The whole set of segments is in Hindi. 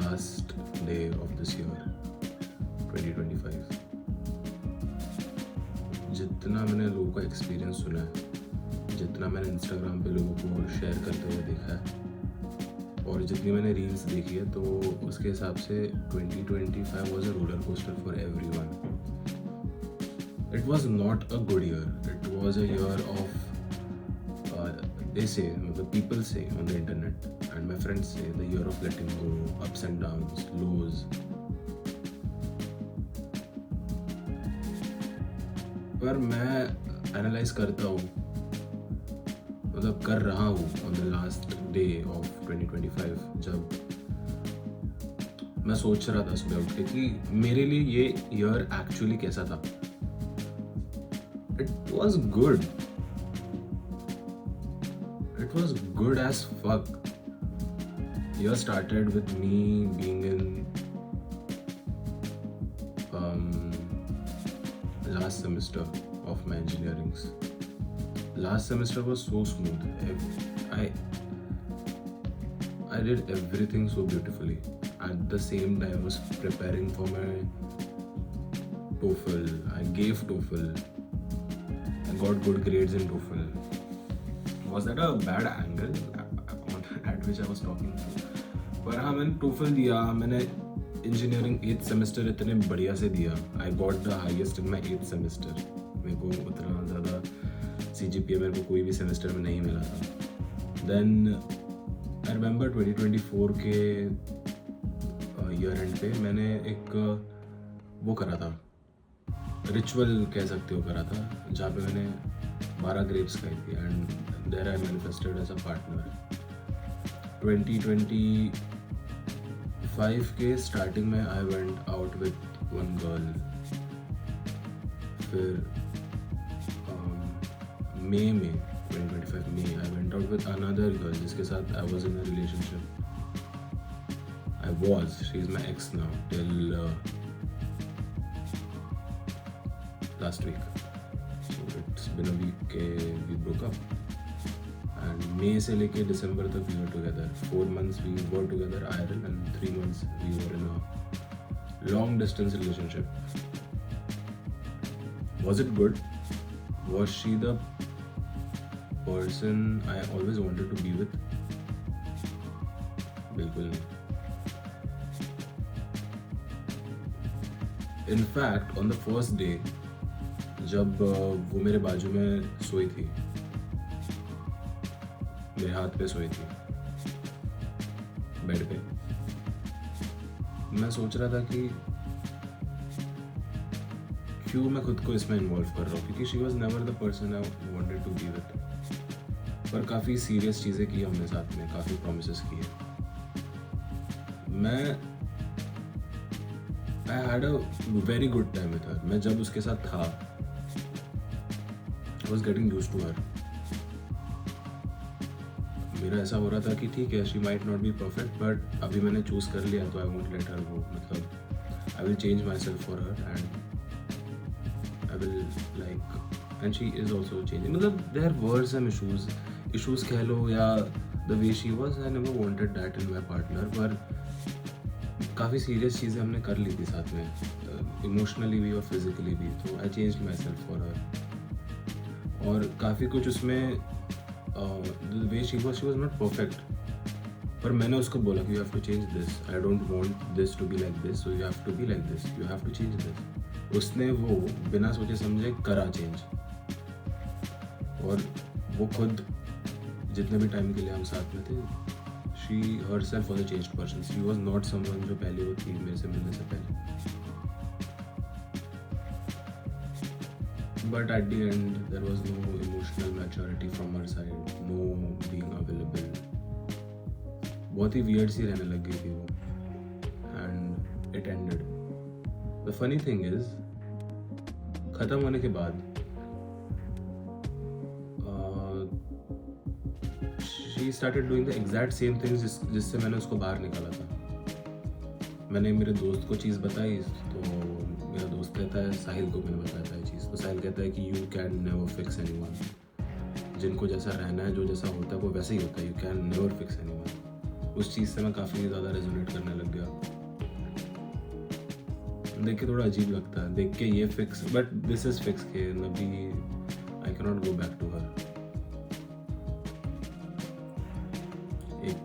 last day of this year 2025. जितना मैंने लोगों का एक्सपीरियंस सुना है, जितना मैंने इंस्टाग्राम पे लोगों को शेयर करते हुए देखा है और जितनी मैंने रील्स देखी है, तो उसके हिसाब से 2025 was a roller coaster for everyone. It was not a good year. It was a year of they say, the people say on the internet and my friends say, the year of letting go, ups and downs, lows. पर मैं एनालाइज करता हूँ, मतलब कर रहा हूँ on the last day of 2025, जब मैं सोच रहा था सुबह उठ के कि मेरे लिए ये ईयर एक्चुअली कैसा था. It was good. It was good as fuck. Year started with me being in last semester of my engineerings. Last semester was so smooth. I did everything so beautifully. At the same time, I was preparing for my TOEFL. I gave TOEFL. I got good grades in TOEFL. Was that a bad angle at which I was talking to? पर हाँ, मैंने TOEFL दिया, मैंने इंजीनियरिंग 8th सेमेस्टर इतने बढ़िया से दिया. I got the highest in my 8th semester. मेरे को उतना ज़्यादा CGPA मेरे को कोई भी सेमेस्टर में नहीं मिला था. देन आई रिमेंबर 2024 के ईयर एंड पे मैंने एक वो करा था, रिचुअल कह सकते हो, करा था, जहाँ पे मैंने 12 ग्रेप्स खाई थी and there I manifested as a partner. 2025 के स्टार्टिंग में I went out with one girl. फिर मई में 2025 में I went out with another girl जिसके साथ I was in a relationship. She is my ex now till last week. So it's been a week we broke up. And May से लेके December तक we were together. 4 months we were together IRL and 3 months we were in a long distance relationship. Was it good? Was she the person I always wanted to be with? बिल्कुल नहीं. In fact, on the first day, जब वो मेरे बाजू में सोई थी, मेरे हाथ पे सोई थी बेड पे, मैं सोच रहा था कि क्यों मैं खुद को इसमें इन्वॉल्व कर रहा हूँ, क्योंकि she was never the person I wanted to be with. पर काफ़ी सीरियस चीज़ें की हमने साथ में, काफ़ी प्रॉमिसेस किए. I had a very good time with her. मैं जब उसके साथ था, I was getting used to her. मेरा ऐसा हो रहा था कि ठीक है, she might not be perfect, but अभी मैंने चूज कर लिया तो I won't let her go. मतलब I will change myself for her and I will like, and she is also changing. मतलब there were some issues कह लो या the way she was, I never wanted that in my partner. पर काफ़ी सीरियस चीज़ें हमने कर ली थी साथ में, इमोशनली भी और फिजिकली भी, तो I changed myself for her. और काफ़ी कुछ उसमें the way she was not perfect, पर मैंने उसको बोला कि you have to change this, I don't want this to be like this, so you have to be like this, you have to change this. उसने वो बिना सोचे समझे करा चेंज. और वो खुद जितने भी टाइम के लिए हम साथ में थे, she herself was a changed person. She was not someone जो पहले वो थी मेरे से मिलने से पहले. But at the end, there was no emotional maturity from her side, no being available. बहुत ही weird सी रहने लग गई थी वो, and it ended. The funny thing is, खत्म होने के बाद, she started doing the exact same things जिससे मैंने उसको बाहर निकाला था. मैंने मेरे दोस्त को चीज़ बताई, तो मेरा दोस्त कहता है, साहिल को मैंने बताया था ये चीज़, तो साहिल कहता है कि you can never fix anyone. जिनको जैसा रहना है, जो जैसा होता है वो वैसे ही होता है. You can never fix anyone. उस चीज़ से मैं काफ़ी ज़्यादा रेजोनेट करने लग गया। देख के थोड़ा अजीब लगता है, देख के ये fix, but this is fix के अभी I can not go back to her. एक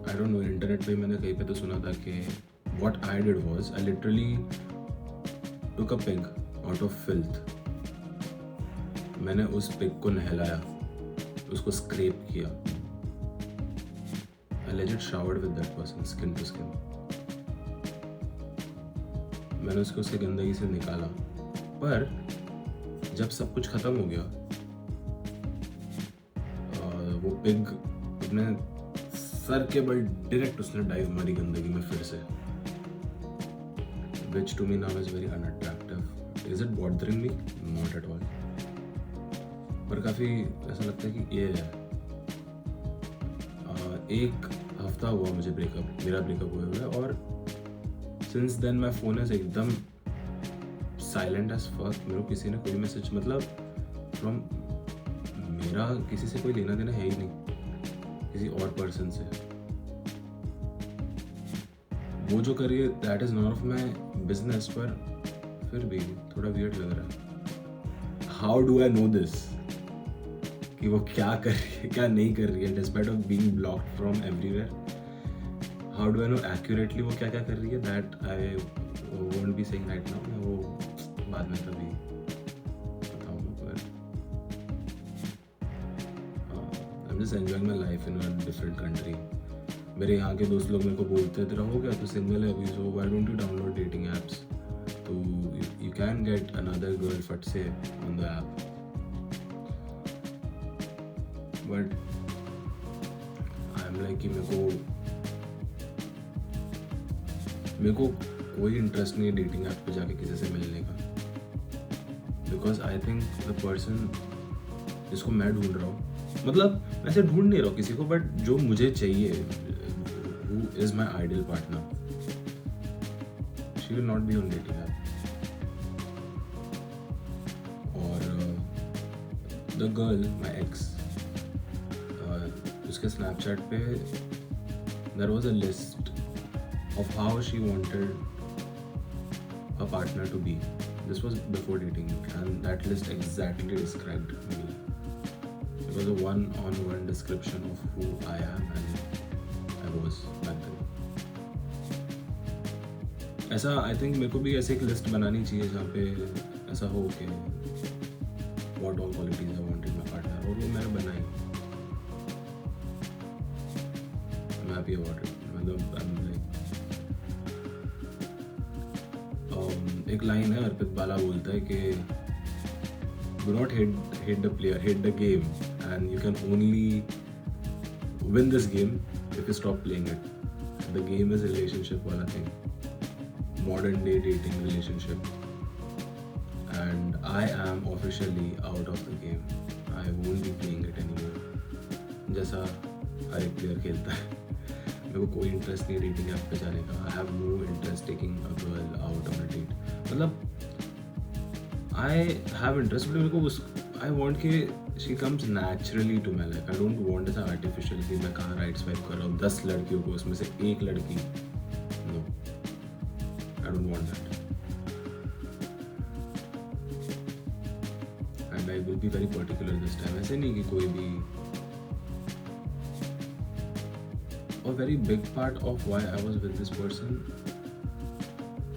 आई डोंट नो, इंटरनेट पे मैंने कहीं पे तो सुना था कि what I did was I literally took a pig out of filth. मैंने उस पिग को नहलाया, उसको स्क्रैप किया, I legit showered with that person skin to skin. मैंने उसको उसके गंदगी से निकाला, पर जब सब कुछ खत्म हो गया, वो पिग अपने सर के बल डायरेक्ट उसने डाइव मारी गंदगी में फिर से, which to me now is very unattractive. Is it bothering me? Not at all. पर काफ़ी ऐसा लगता है कि ये है। एक हफ्ता हुआ मुझे मेरा ब्रेकअप हुए हुए, और since then my phone is एकदम साइलेंट एज फक। मेरे को किसी ने कोई मैसेज, मतलब फ्रॉम, मेरा किसी से कोई लेना देना है ही नहीं किसी और पर्सन से। वो जो करिए that is not of my business, पर फिर भी थोड़ा वियर्ड लग रहा है। How do I know this कि वो क्या कर रही है, क्या नहीं कर रही है, despite of being blocked from everywhere. How do I know accurately वो क्या क्या कर रही है, that I won't be saying right now. मैं वो बाद में कभी बताऊंगा, पर I am just enjoying my life in a different country. मेरे यहाँ के दोस्त लोग मेरे को बोलते हैं, तेरा हो गया, तो सिंगल है अभी, so why don't you download dating apps, तो you can get another girl फट से on the app. But I am like कि मेरे को कोई इंटरेस्ट नहीं है डेटिंग ऐप पे जाके किसी से मिलने का, because I think the person जिसको मैं ढूंढ रहा हूँ, मतलब मैं ऐसे ढूंढ नहीं रहा हूँ किसी को, बट जो मुझे चाहिए, who is my ideal partner, she will not be on dating app. और the girl, my ex, उसके Snapchat पे there was a list of how she wanted a partner to be. This was before dating, and that list exactly described me. It was a one-on-one description of who I am and I was back then. ऐसा आई थिंक मेरे को भी ऐसे एक लिस्ट बनानी चाहिए जहाँ पे ऐसा हो कि what all qualities I want in my partner, और वो मैंने बनाई। I'm happy about it. मतलब I'm like, एक लाइन है, अर्पित बाला बोलता है कि do not hate the player, hate the game, and you can only win this game if you stop playing it. The game is a relationship wala thing, modern day dating relationship, and I am officially out of the game. I won't be playing it anymore. जैसा हर एक प्लेयर खेलता है, मेरे को कोई इंटरेस्ट नहीं डेटिंग ऐप पे जाने का। I have no interest taking a girl out on a date. मतलब I have interest, but मेरे को उस I want कि she comes naturally to my life. I don't want ऐसा artificial कि मैं कहाँ राइट स्वाइप कर रहा हूँ 10 लड़कियों को, उसमें से एक लड़की। No, I don't want that. And I will be very particular this time. ऐसे नहीं कि कोई भी। A very big part of why I was with this person,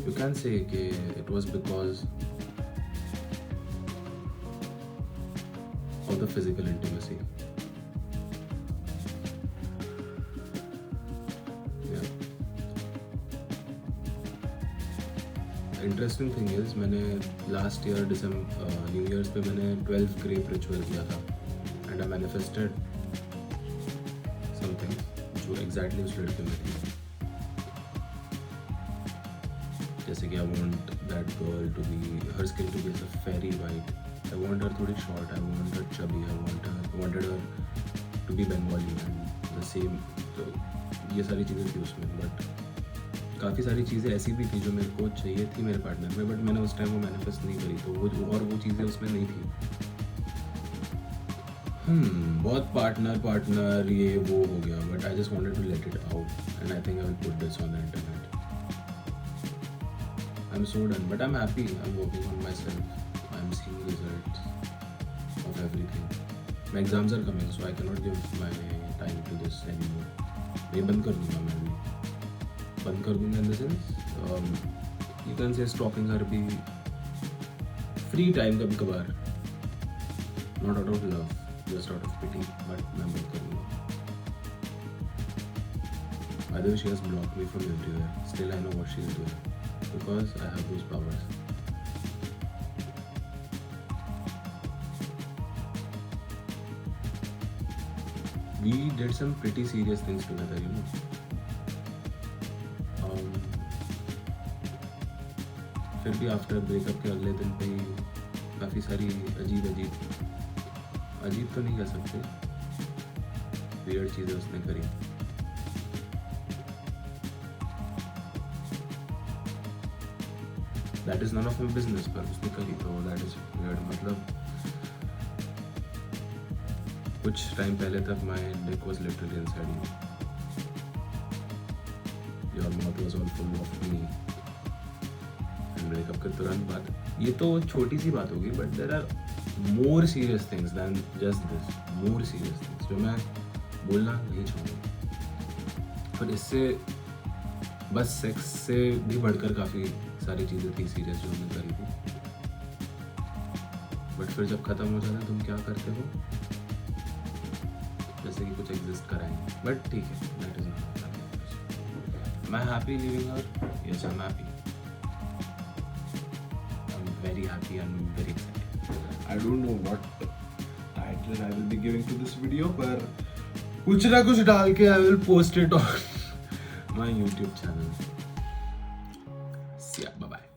you can say कि it was because of the physical intimacy. Yeah. The interesting thing is, मैंने last year New Year's पे मैंने 12 grape ritual किया था, and I manifested something जो exactly उस लड़के में थी। जैसे कि I want that girl to be, her skin to be a fairy white. I want her थोड़ी short, I want her chubby, I wanted her to be Bengali and the same. तो ये सारी चीज़ें थी उसमें, बट काफ़ी सारी चीज़ें ऐसी भी थी जो मेरे को चाहिए थी मेरे पार्टनर में, बट मैंने उस टाइम वो मैनिफेस्ट नहीं करी, तो वो चीज़ें उसमें नहीं थी। बहुत पार्टनर ये वो हो गया, but I just wanted to let it out and I think I will put this on the internet. I am so done, but I am happy. I am working on myself. I am seeing results of everything. My exams are coming, so I can not give my time to this any more. ये बंद कर दूंगा मैं भी. बंद कर दूंगा in the sense you can say stocking हर भी फ्री टाइम कभी कभार, not out of love, just out of pity, but मैं बंद करूँगा. By the way, she has blocked me from everywhere. Still, I know what she is doing because I have those powers. We did some pretty serious things together, you know. फिर भी आफ्टर ब्रेकअप के अगले दिन पे काफ़ी सारी अजीब तो नहीं कह सकते, वियर्ड चीज़ें उसने करी. That is none of my business, पर उसने करी तो दैट इज वियर्ड. मतलब कुछ टाइम पहले तक my dick was literally inside me. Your mouth was all full of me. And breakup के तुरंत बाद, ये तो छोटी सी बात होगी, but there are more serious things than just this. More serious things जो मैं बोलना नहीं चाहूँगा. पर इससे बस सेक्स से भी बढ़कर काफ़ी सारी चीज़ें थी सीरियस जो हमने करी थी. बट फिर जब ख़त्म हो जाता है तुम क्या करते हो, जैसे कि कुछ एग्जिस्ट कराएंगे. बट ठीक है, दैट इज नॉट. मैं happy living her. Yes, I am happy. I am very happy and very excited. I don't know what title I will be giving to this video, पर कुछ ना कुछ डाल के I will post it on my YouTube channel. See ya, bye bye.